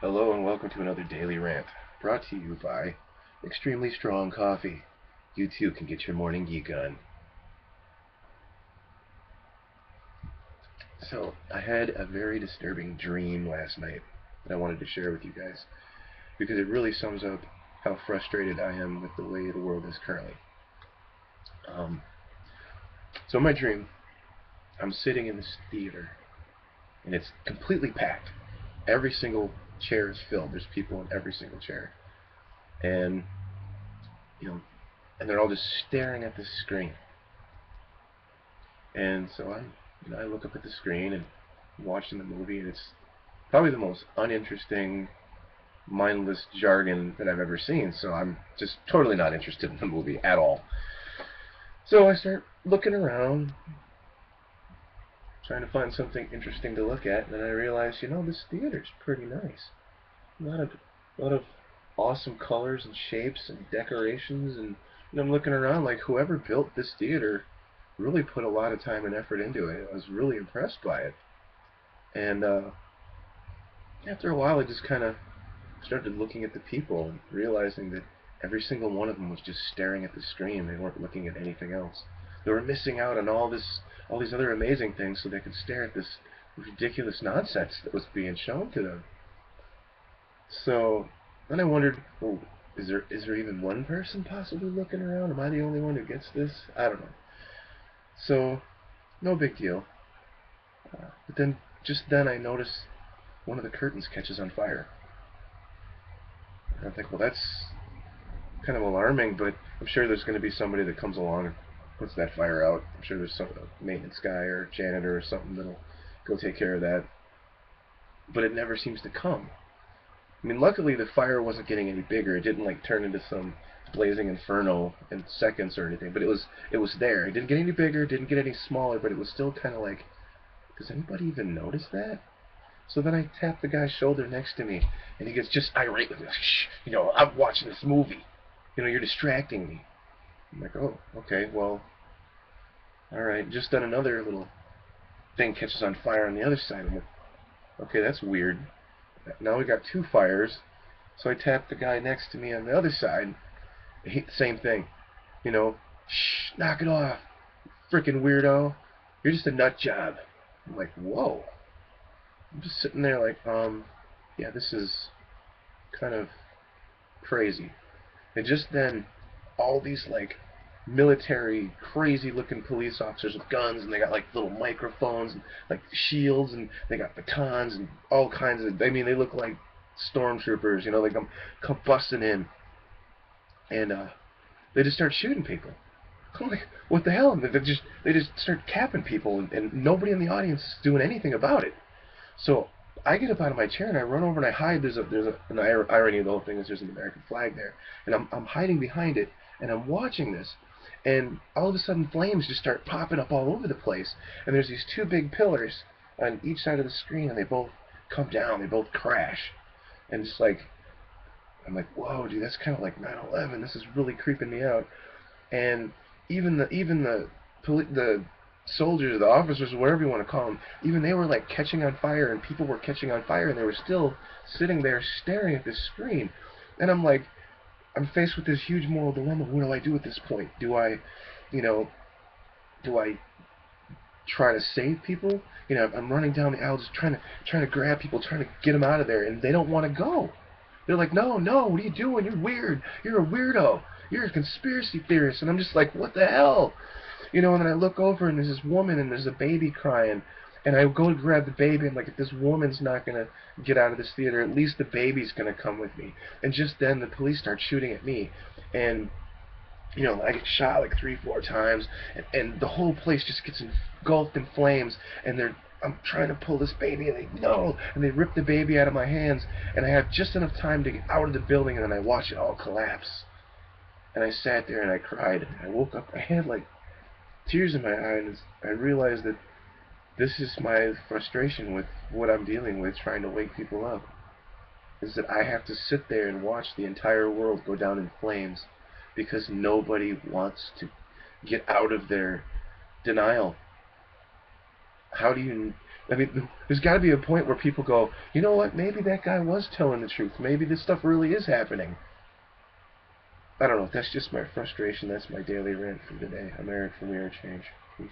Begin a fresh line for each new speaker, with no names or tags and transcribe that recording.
Hello and welcome to another daily rant, brought to you by extremely strong coffee. You too can get your morning geek on. So, I had a very disturbing dream last night that I wanted to share with you guys because it really sums up how frustrated I am with the way the world is currently. Um, so in my dream, I'm sitting in this theater and it's completely packed. Every single chair is filled. There's people in every single chair. And you know, and they're all just staring at this screen. And so I look up at the screen and I'm watching the movie, and it's probably the most uninteresting, mindless jargon that I've ever seen. So I'm just totally not interested in the movie at all. So I start looking around, trying to find something interesting to look at, and then I realize, this theater's pretty nice. A lot of awesome colors and shapes and decorations, and I'm looking around like whoever built this theater really put a lot of time and effort into it. I was really impressed by it. And after a while, I just kind of started looking at the people and realizing that every single one of them was just staring at the screen. They weren't looking at anything else. They were missing out on all these other amazing things, so they could stare at this ridiculous nonsense that was being shown to them. So then I wondered, well, is there even one person possibly looking around? Am I the only one who gets this? I don't know. So no big deal. But then, just then, I notice one of the curtains catches on fire. And I think, well, that's kind of alarming, but I'm sure there's going to be somebody that comes along and puts that fire out. I'm sure there's some maintenance guy or janitor or something that'll go take care of that. But it never seems to come. I mean, luckily the fire wasn't getting any bigger. It didn't like turn into some blazing inferno in seconds or anything. But it was there. It didn't get any bigger. It didn't get any smaller. But it was still kind of like, does anybody even notice that? So then I tap the guy's shoulder next to me, and he gets just irate with me. Shh, I'm watching this movie. You're distracting me. I'm like, oh, okay, well, all right. Just then another little thing catches on fire on the other side. I'm like, okay, that's weird. Now we got two fires. So I tap the guy next to me on the other side. Same thing. Shh, knock it off, freaking weirdo. You're just a nut job. I'm like, whoa. I'm just sitting there like, yeah, this is kind of crazy. And just then, all these like military, crazy-looking police officers with guns, and they got like little microphones and like shields, and they got batons and all kinds of. I mean, they look like stormtroopers. They come busting in, and they just start shooting people. I'm like, what the hell? And they just start capping people, and nobody in the audience is doing anything about it. So I get up out of my chair and I run over and I hide. An irony of the whole thing is there's an American flag there, and I'm hiding behind it, and I'm watching this, and all of a sudden flames just start popping up all over the place, and there's these two big pillars on each side of the screen, and they both come down, they both crash, and just like I'm like, whoa, dude, that's kind of like 9/11. This is really creeping me out, and even the soldiers, the officers, whatever you want to call them, even they were like catching on fire, and people were catching on fire, and they were still sitting there staring at this screen. And I'm like, I'm faced with this huge moral dilemma. What do I do at this point? You know, do I try to save people? I'm running down the aisle just trying to grab people, trying to get them out of there, and they don't want to go. They're like, no, no, what are you doing? You're weird. You're a weirdo. You're a conspiracy theorist. And I'm just like, what the hell? And then I look over and there's this woman and there's a baby crying. And I go to grab the baby and like, if this woman's not going to get out of this theater, at least the baby's going to come with me. And just then the police start shooting at me. And I get shot like 3, 4 times, and the whole place just gets engulfed in flames, and I'm trying to pull this baby, and they rip the baby out of my hands, and I have just enough time to get out of the building, and then I watch it all collapse. And I sat there and I cried, and I woke up, I had like tears in my eyes, and I realized that this is my frustration with what I'm dealing with, trying to wake people up, is that I have to sit there and watch the entire world go down in flames because nobody wants to get out of their denial. How do you I mean, there's got to be a point where people go, you know what, maybe that guy was telling the truth. Maybe this stuff really is happening. I don't know. That's just my frustration. That's my daily rant for today. I'm Eric from We Are Change. Peace.